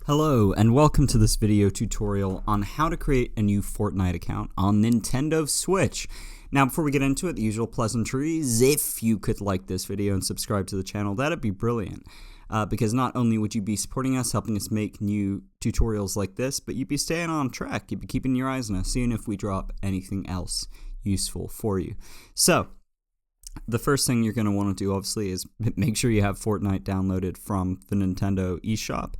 Hello and welcome to this video tutorial on how to create a new Fortnite account on Nintendo Switch. Now before we get into it, the usual pleasantries, if you could like this video and subscribe to the channel, that'd be brilliant. Because not only would you be supporting us, helping us make new tutorials like this, but you'd be staying on track, you'd be keeping your eyes on us, seeing if we drop anything else useful for you. So, the first thing you're going to want to do obviously is make sure you have Fortnite downloaded from the Nintendo eShop.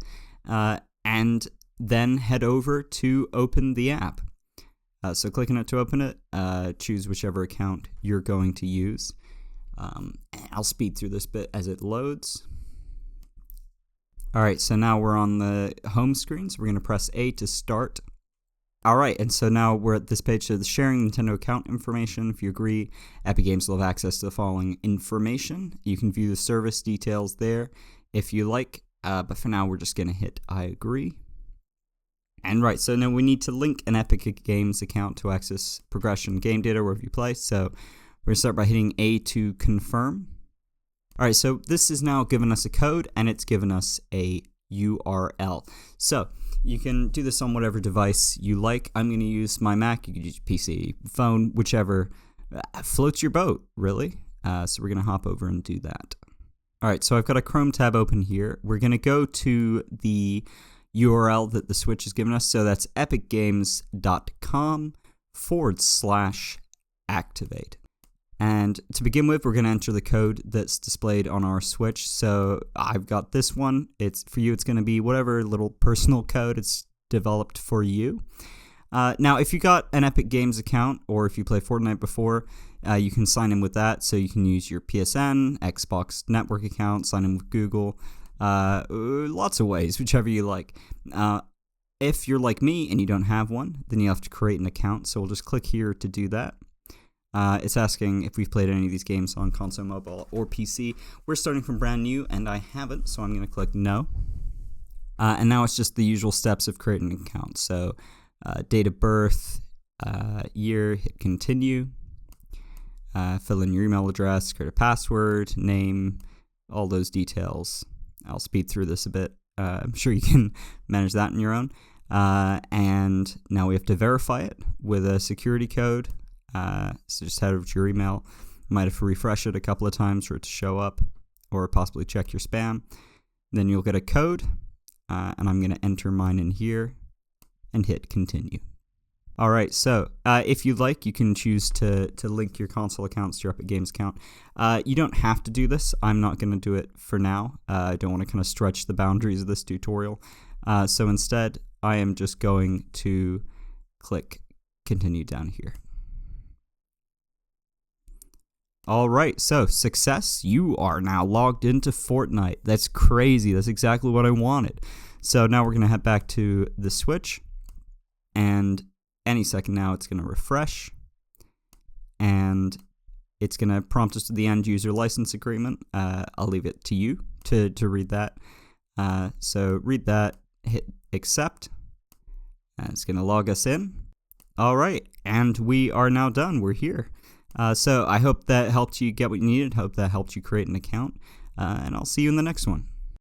And then head over to open the app. So click on it to open it, choose whichever account you're going to use. I'll speed through this bit as it loads. Alright, so now we're on the home screen, so we're going to press A to start. Alright, and so now we're at this page, so the sharing Nintendo account information. If you agree, Epic Games will have access to the following information. You can view the service details there if you like. But for now, we're just going to hit I agree. And right, so now we need to link an Epic Games account to access progression game data wherever you play. So we're going to start by hitting A to confirm. Alright, so this is now given us a code and it's given us a URL. So you can do this on whatever device you like. I'm going to use my Mac. You can use your PC, phone, whichever floats your boat, really. So we're going to hop over and do that. Alright, so I've got a Chrome tab open here. We're going to go to the URL that the Switch has given us. So that's epicgames.com/activate. And to begin with, we're going to enter the code that's displayed on our Switch. So I've got this one. It's for you, it's going to be whatever little personal code it's developed for you. Now, if you got an Epic Games account or if you play Fortnite before, you can sign in with that. So you can use your PSN, Xbox Network account, sign in with Google, lots of ways, whichever you like. If you're like me and you don't have one, then you have to create an account. So we'll just click here to do that. It's asking if we've played any of these games on console, mobile, or PC. We're starting from brand new, and I haven't, so I'm going to click no. And now it's just the usual steps of creating an account. So date of birth, year, hit continue, fill in your email address, create a password, name, all those details. I'll speed through this a bit. I'm sure you can manage that on your own. And now we have to verify it with a security code. So just head over to your email. You might have to refresh it a couple of times for it to show up, or possibly check your spam. Then you'll get a code, and I'm going to enter mine in here and hit continue. Alright, so if you'd like, you can choose to link your console accounts to your Epic Games account. You don't have to do this. I'm not going to do it for now. I don't want to kind of stretch the boundaries of this tutorial. So instead, I am just going to click continue down here. Alright, so success. You are now logged into Fortnite. That's crazy. That's exactly what I wanted. So now we're going to head back to the Switch. And any second now, it's going to refresh. And it's going to prompt us to the end user license agreement. I'll leave it to you to read that. So read that, hit accept. And it's going to log us in. Alright, and we are now done. We're here. So I hope that helped you get what you needed. Hope that helped you create an account. And I'll see you in the next one.